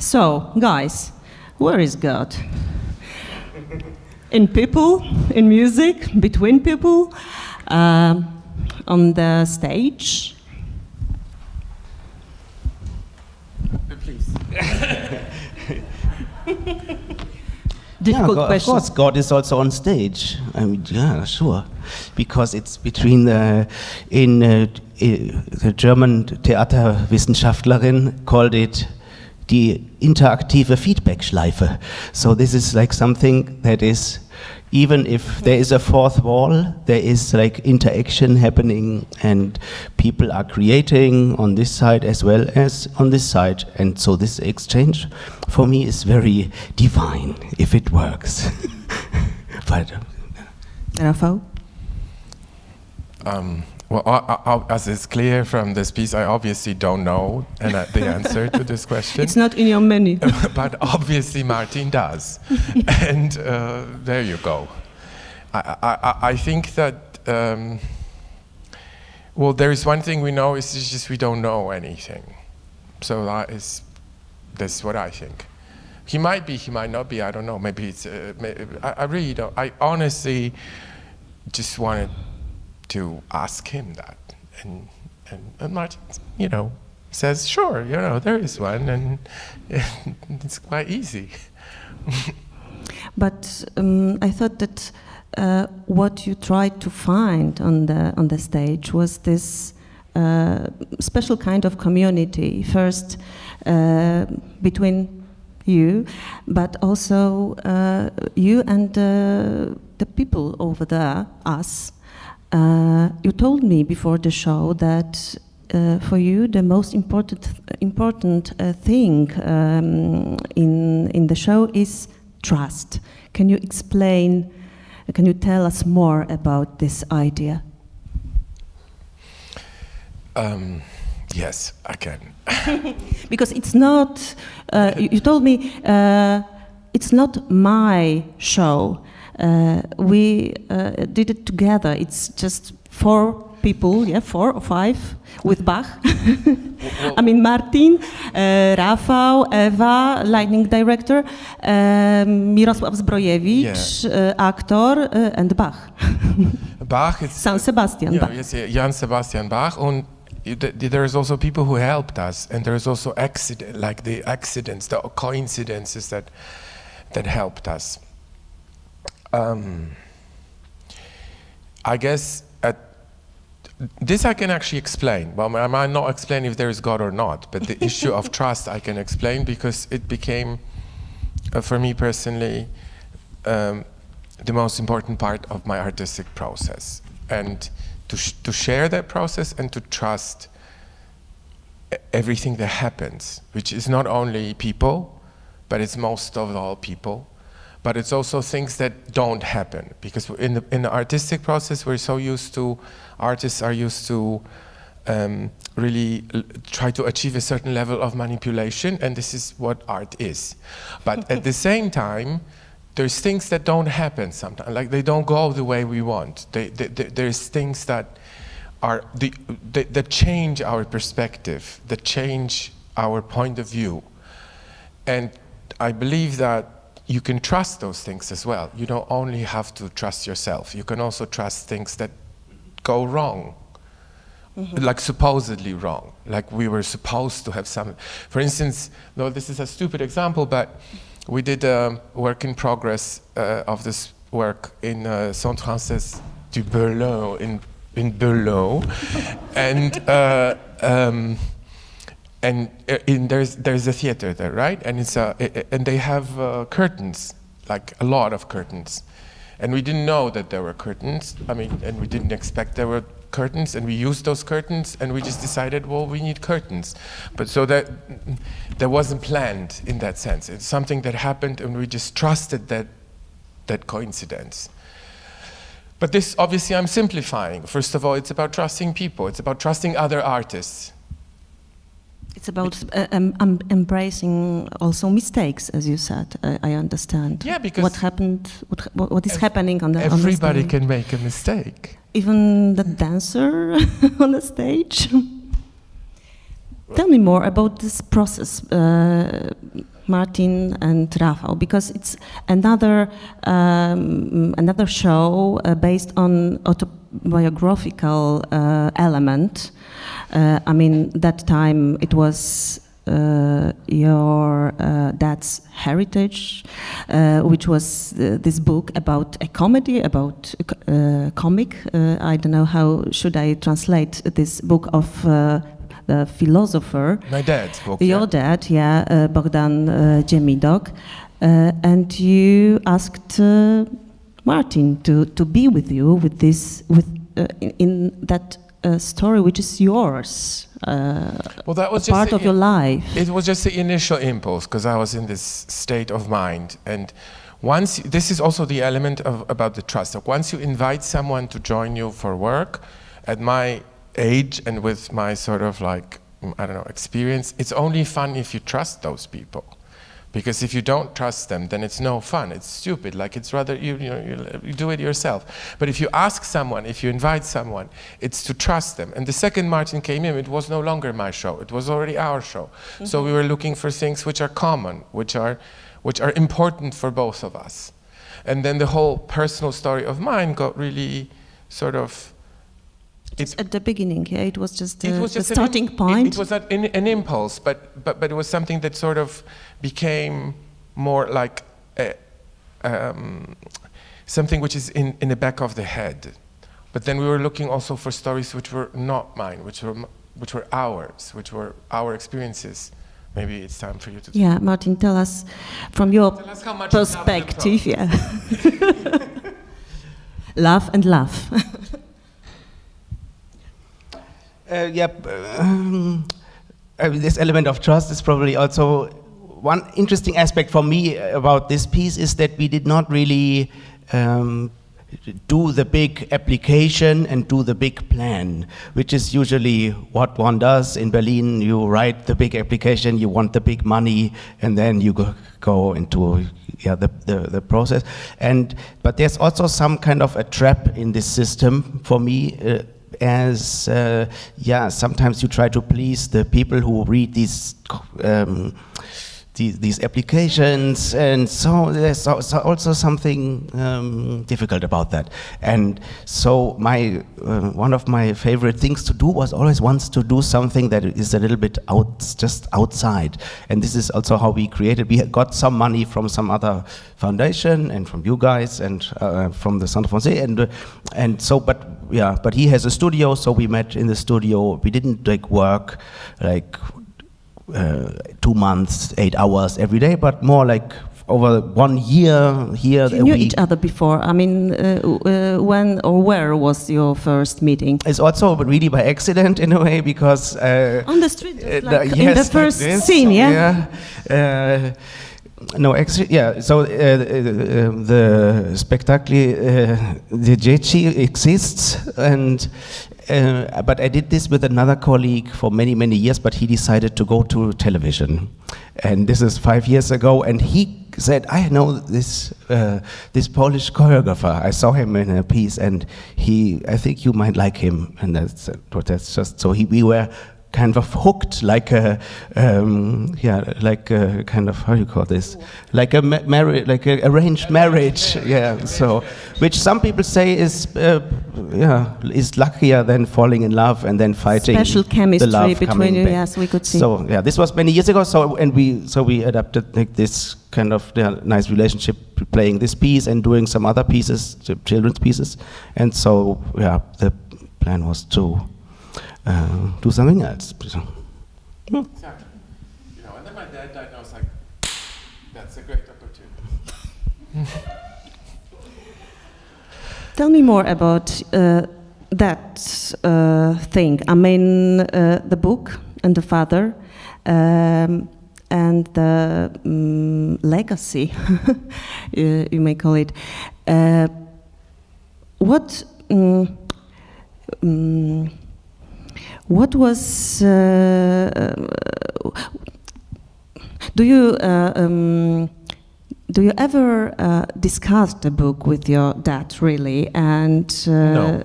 So, guys, where is God? In people, in music, between people, on the stage? Please. Difficult question. Of course, God is also on stage. I mean, yeah, sure, because it's between the German Theaterwissenschaftlerin called it die interaktive Feedback-Schleife. So this is like something that is, even if there is a fourth wall, there is like interaction happening, and people are creating on this side as well as on this side. And so this exchange for me is very divine, if it works. But Rafał? Well, as is clear from this piece, I obviously don't know the answer to this question. It's not in your menu. But obviously Martin does. And there you go. I think that, well, there is one thing we know, is just we don't know anything. So that's what I think. He might be, he might not be, I don't know. Maybe it's, I really don't. I honestly just wanted to ask him that, and Martin, you know, says, sure, you know, there is one, and it's quite easy. But I thought that what you tried to find on the stage was this special kind of community, first between you, but also you and the people over there, us. You told me before the show that for you the most important thing in the show is trust. Can you explain? Can you tell us more about this idea? Yes, I can. Because it's not. You told me it's not my show. We did it together. It's just 4 people, yeah, 4 or 5 with Bach. I mean, Martin, Rafał, Ewa, lighting director, Mirosław Zbrojewicz, actor, and Bach. Bach is San Sebastian Bach. Yes, Jan Sebastian Bach. And there is also people who helped us, and there is also the accidents, the coincidences that helped us. I guess this I can actually explain. Well, I might not explain if there is God or not, but the issue of trust I can explain, because it became, for me personally, the most important part of my artistic process. And to share that process and to trust everything that happens, which is not only people, but it's most of all people. But it's also things that don't happen, because in the artistic process we're so used to, artists are used to really try to achieve a certain level of manipulation, and this is what art is. But at the same time, there's things that don't happen sometimes, like they don't go the way we want. There's things that are that change our perspective, that change our point of view, and I believe that you can trust those things as well. You don't only have to trust yourself. You can also trust things that go wrong, like supposedly wrong, like we were supposed to have some. For instance, though this is a stupid example, but we did a work in progress of this work in Centre Français du Berlin in Berlin, and there's a theater there, right? And and they have curtains, like a lot of curtains, and we didn't know that there were curtains. I mean, and we didn't expect there were curtains, and we used those curtains, and we just decided, well, we need curtains. But so that wasn't planned in that sense. It's something that happened, and we just trusted that coincidence. But this, obviously, I'm simplifying. First of all, it's about trusting people. It's about trusting other artists. It's about embracing also mistakes, as you said. I understand. Yeah, because what happened, what is happening on the everybody can make a mistake. Even the dancer on the stage. Tell me more about this process, Martin and Rafał, because it's another show based on autobiographical element. I mean, that time it was your dad's heritage, which was this book about a comedy, about a comic. I don't know how should I translate this book of the philosopher. My dad's book. Your dad, yeah, Bogdan Dziemidok. And you asked Martin to be with you with this, in that story, which is yours. Well, that was part of your life. It was just the initial impulse, because I was in this state of mind. And once, this is also the element about the trust. Like once you invite someone to join you for work, at my age and with my sort of like, I don't know, experience, it's only fun if you trust those people. Because if you don't trust them, then it's no fun. It's stupid. Like it's rather you do it yourself. But if you ask someone, if you invite someone, it's to trust them. And the second Martin came in, it was no longer my show. It was already our show. Mm-hmm. So we were looking for things which are common, which are important for both of us. And then the whole personal story of mine got really sort of. At the beginning, yeah, it was just the starting point. It was not an impulse, but it was something that sort of became more like something which is in the back of the head. But then we were looking also for stories which were not mine, which were ours, which were our experiences. Maybe it's time for you to. Yeah, Martin, tell us from your perspective. Yeah. Love and laugh. This element of trust is probably also one interesting aspect for me about this piece, is that we did not really do the big application and do the big plan, which is usually what one does in Berlin. You write the big application, you want the big money, and then you go into the process. But there's also some kind of a trap in this system for me. As sometimes you try to please the people who read these applications, and so there's also something difficult about that. And so one of my favorite things to do was always once to do something that is a little bit just outside. And this is also how we created. We got some money from some other foundation and from you guys and from the Centre Français, and so but he has a studio, so we met in the studio. We didn't work 2 months, 8 hours every day, but more like over 1 year here. You knew each other before. I mean, when or where was your first meeting? It's also really by accident in a way, because on the street, like in the first scene, yeah. No, actually, yeah. So the Spektakl, the 𝗕𝗘𝗦𝗧𝗦𝗘𝗥 exists, and but I did this with another colleague for many, many years. But he decided to go to television, and this is 5 years ago. And he said, "I know this this Polish choreographer. I saw him in a piece, and I think you might like him." And that's just so. We were kind of hooked, like a like a kind of, how do you call this, like a marriage, like a arranged marriage, yeah. So, which some people say is luckier than falling in love and then fighting. Special chemistry the love between you, back. yes, we could see. So yeah, this was many years ago. So we adapted like this kind of nice relationship, playing this piece and doing some other pieces, children's pieces, and so yeah, the plan was to do something else. Exactly. And then my dad died, and I was like, that's a great opportunity. Tell me more about that thing. I mean, the book and the father, and the legacy, you may call it. What was? Do you ever discuss the book with your dad, really? And no.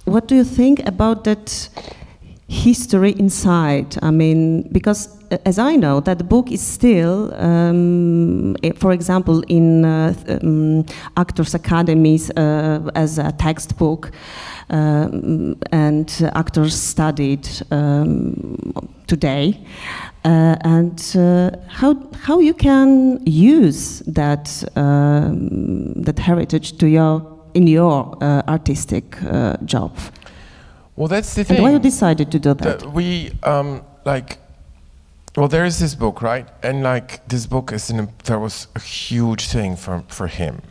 What do you think about that? history inside. I mean, because as I know, that the book is still, for example, in actors' academies as a textbook, and actors studied today. And how you can use that that heritage in your artistic job? Well, that's the thing. And why you decided to do that? Well, there is this book, right? And like this book there was a huge thing for him,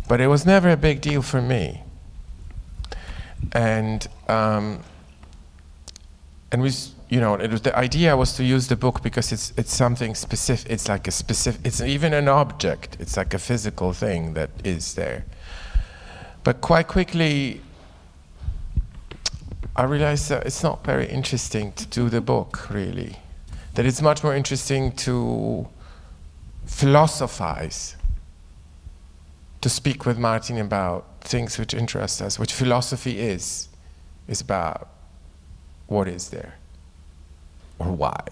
but it was never a big deal for me. And we, the idea was to use the book because it's something specific. It's like a specific. It's even an object. It's like a physical thing that is there. But quite quickly, I realized that it's not very interesting to do the book, really. That it's much more interesting to philosophize, to speak with Martin about things which interest us, which philosophy is about what is there, or why,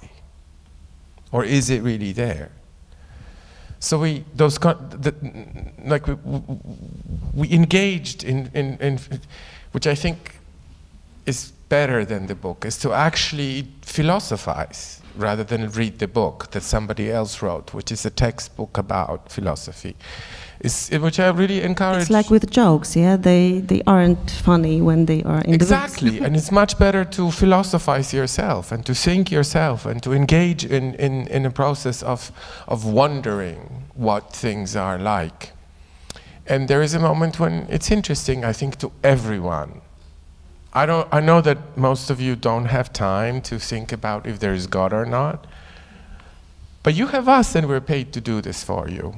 or is it really there? So we engaged in which I think is better than the book, is to actually philosophize rather than read the book that somebody else wrote, which is a textbook about philosophy. Which I really encourage. It's like with jokes, yeah? They aren't funny when they are in exactly. the books. And it's much better to philosophize yourself and to think yourself and to engage in a process of wondering what things are like. And there is a moment when it's interesting, I think, to everyone. I know that most of you don't have time to think about if there is God or not, but you have us and we're paid to do this for you.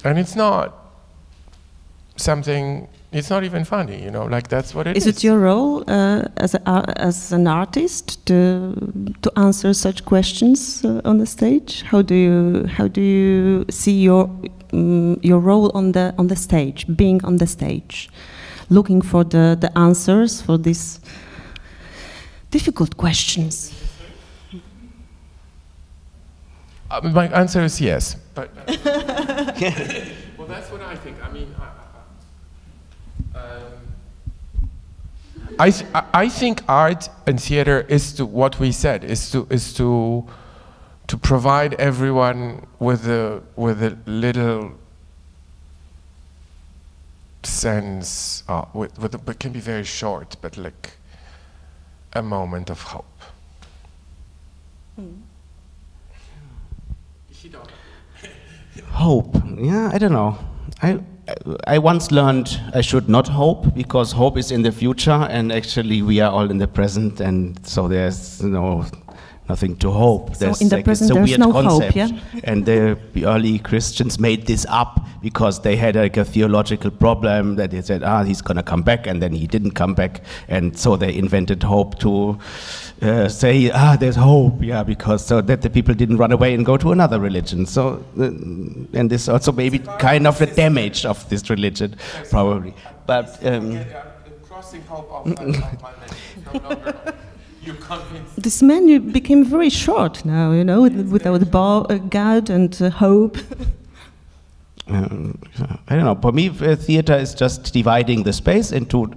And it's not something, it's not even funny, like that's what it is. Is it your role as an artist to answer such questions on the stage? How do you see your role on the stage, being on the stage, looking for the answers for these difficult questions? My answer is yes, but well, that's what I think. I mean, I think art and theater is to what we said is to provide everyone with a little sense, it can be very short, but like a moment of hope. Hope, yeah, I don't know. I once learned I should not hope, because hope is in the future, and actually we are all in the present, and so there's nothing to hope. So in the present there's no hope, yeah? And the early Christians made this up because they had like a theological problem that they said, he's gonna come back, and then he didn't come back, and so they invented hope to say, there's hope, yeah, because so that the people didn't run away and go to another religion. So, and this also maybe kind of the damage of this religion, probably. But crossing hope of my no longer. This menu became very short now, without God and hope. I don't know. For me, theater is just dividing the space into.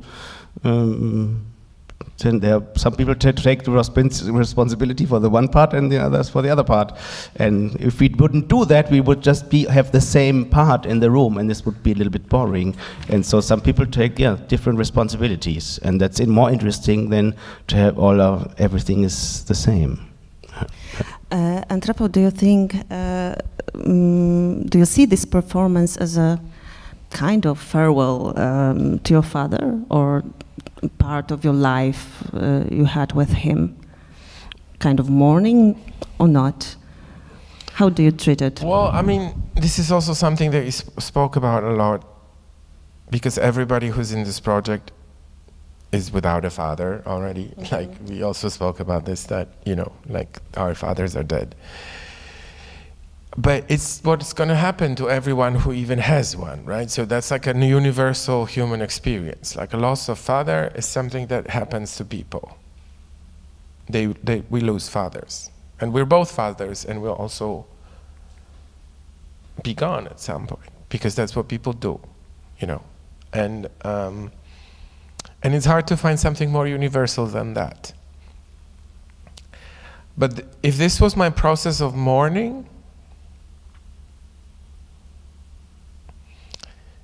Then there are some people take the responsibility for the one part and the others for the other part. And if we wouldn't do that, we would just have the same part in the room, and this would be a little bit boring. And so some people take different responsibilities, and that's more interesting than to have everything is the same. And Rafał, do you think, do you see this performance as a kind of farewell to your father, or part of your life you had with him, kind of mourning or not? How do you treat it? Well, I mean, this is also something that we spoke about a lot, because everybody who's in this project is without a father already. Mm-hmm. Like, we also spoke about this, that, like, our fathers are dead. But it's what's going to happen to everyone who even has one, right? So that's like a universal human experience. Like a loss of father is something that happens to people. We lose fathers. And we're both fathers, and we'll also be gone at some point, because that's what people do, you know. And it's hard to find something more universal than that. But if this was my process of mourning,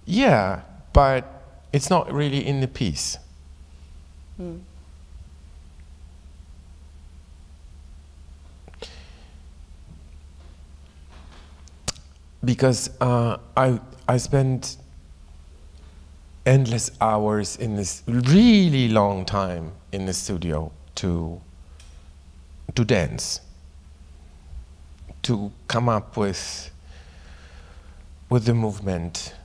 yeah, but it's not really in the piece. Mm. Because I spent endless hours in this really long time in the studio to dance, to come up with the movement,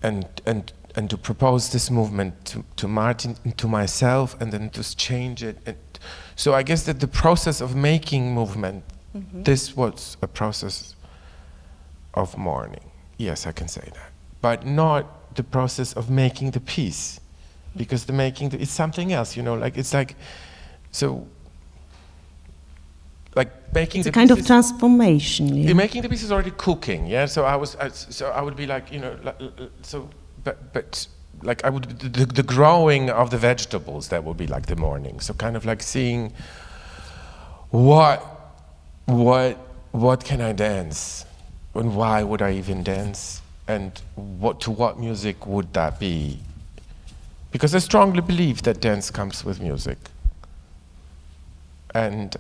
and to propose this movement to Martin, to myself, and then to change it. And so I guess that the process of making movement, this was a process of mourning. Yes, I can say that. But not the process of making the piece, because the making, it's something else, you know, like, it's like, so, like making it's the a kind of transformation. Yeah. Making the piece is already cooking, yeah. So I would be like, you know, but like I would the growing of the vegetables, that would be like the mourning. So kind of like seeing what can I dance, and why would I even dance, and to what music would that be? Because I strongly believe that dance comes with music. And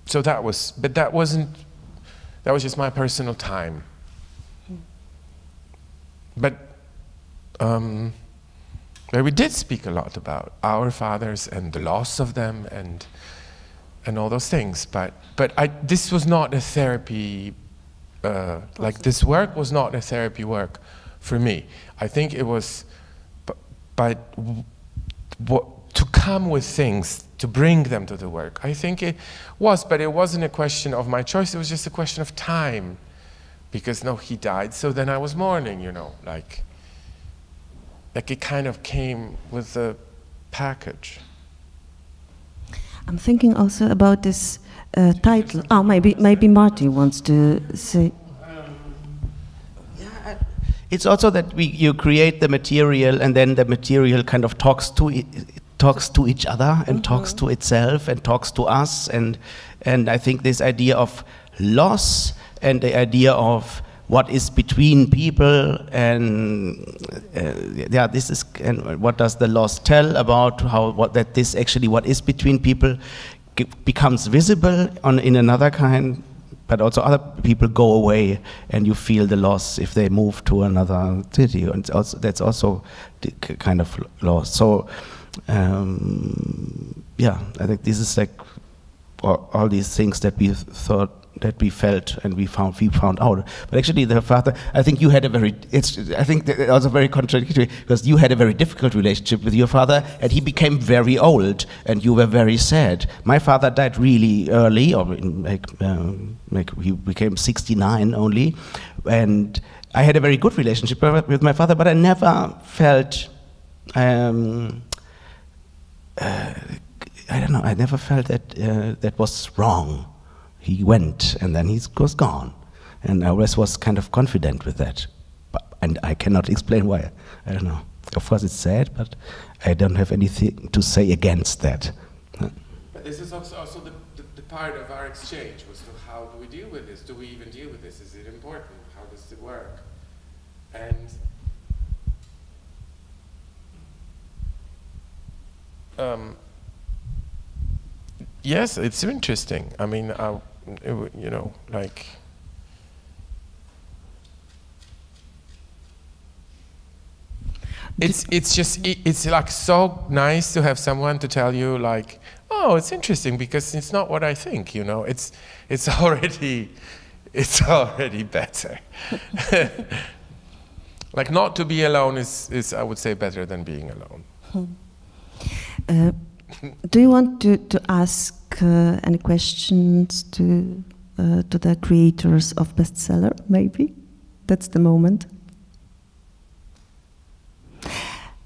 so that was, but that wasn't, that was just my personal time. But we did speak a lot about our fathers and the loss of them and all those things. But this was not a therapy, like this work was not a therapy work for me. I think it was, but to come with things, to bring them to the work. I think it was, but it wasn't a question of my choice, it was just a question of time. Because no, he died, so then I was mourning, you know, like it kind of came with the package. I'm thinking also about this title. Oh, maybe Martin wants to say. Yeah, it's also that you create the material, and then the material kind of talks to each other, and talks to itself, and talks to us, and I think this idea of loss and the idea of what is between people, and yeah, this is, and what does the loss tell about what is between people becomes visible in another kind, but also other people go away, and you feel the loss if they move to another city, and that's also the kind of loss. So yeah, I think this is like all these things that we thought, that we felt, and we found out. But actually, the father, I think you had a very, I think that also very contradictory, because you had a very difficult relationship with your father, and he became very old, and you were very sad. My father died really early, or he became 69 only, and I had a very good relationship with my father, but I never felt, I don't know, I never felt that that was wrong. He went, and then he was gone. And I always was kind of confident with that. And I cannot explain why. I don't know. Of course it's sad, but I don't have anything to say against that. But this is also the part of our exchange, was to how do we deal with this? Do we even deal with this? Is it important? How does it work? And yes, it's interesting. I mean, you know, like, it's like so nice to have someone to tell you, like, oh, it's interesting because it's not what I think, you know. It's already better. Like, not to be alone is I would say better than being alone. Do you want to ask any questions to to the creators of bestseller, maybe? That's the moment.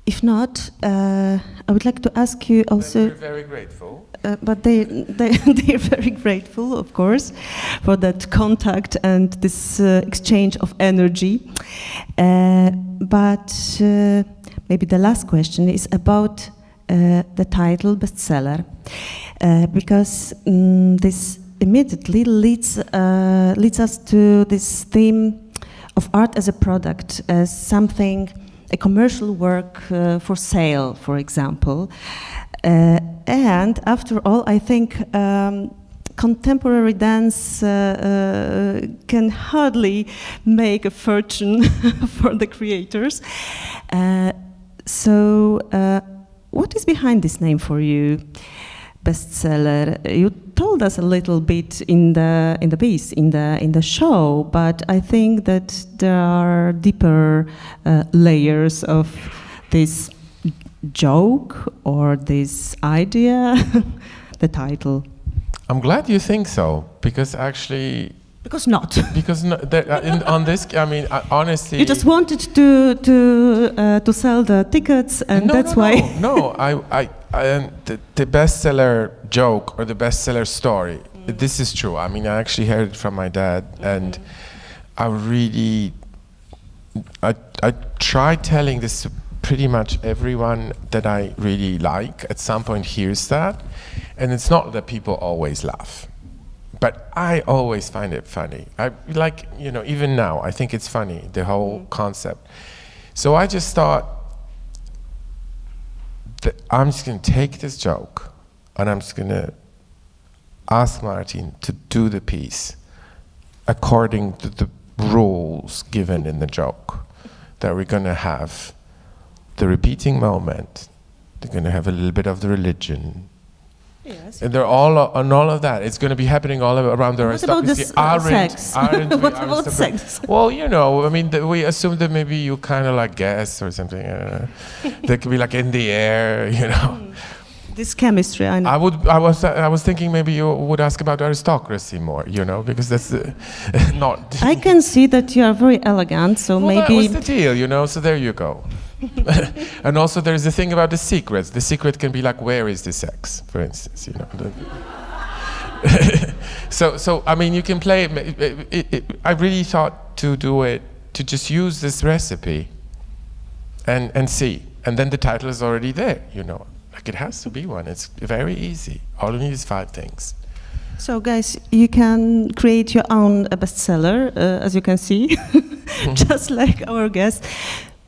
If not, I would like to ask you also... We're very grateful. But they're very grateful, of course, for that contact and this exchange of energy. But maybe the last question is about the title bestseller, because this immediately leads us to this theme of art as a product, as something, a commercial work for sale, for example. And after all, I think contemporary dance can hardly make a fortune for the creators. So what is behind this name for you, bestseller? You told us a little bit in the piece, in the show, but I think that there are deeper layers of this joke or this idea, the title. I'm glad you think so, because actually... Because not. Because no, on this, I mean, honestly... You just wanted to sell the tickets, and that's why... No, the bestseller joke or the bestseller story, this is true. I mean, I actually heard it from my dad, and I try telling this to pretty much everyone that I really like at some point hears that, and it's not that people always laugh, but I always find it funny. I like, you know, even now I think it's funny, the whole concept. So I just thought that I'm just going to take this joke and I'm just going to ask Martin to do the piece according to the rules given in the joke, that we're going to have the repeating moment, they're going to have a little bit of the religion. Yes. And they're all on all of that. It's going to be happening all around the aristocracy. What about sex? What about sex? Well, you know, I mean, we assume that maybe you kind of like guess or something. They could be like in the air, you know. This chemistry, I know. I was thinking maybe you would ask about aristocracy more, you know, because that's not. I can see that you are very elegant, so well, maybe. That was the deal, you know. So there you go. And also there's the thing about the secrets. The secret can be like, where is the sex, for instance, you know. So I mean, you can play it. I really thought to do it, to just use this recipe and see. And then the title is already there, you know. Like, it has to be one. It's very easy. All you need is 5 things. So guys, you can create your own bestseller, as you can see, just like our guest.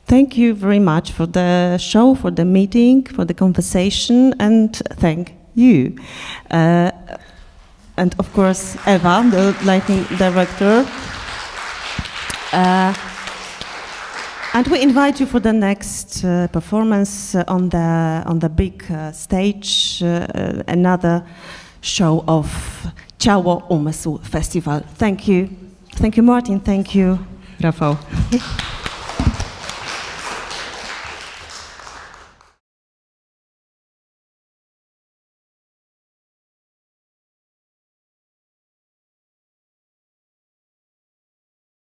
Thank you very much for the show, for the meeting, for the conversation, and thank you. And of course, Eva, the lighting director. And we invite you for the next performance on the big stage, another show of Ciało, Umysł Festival. Thank you. Thank you, Martin. Thank you, Rafał.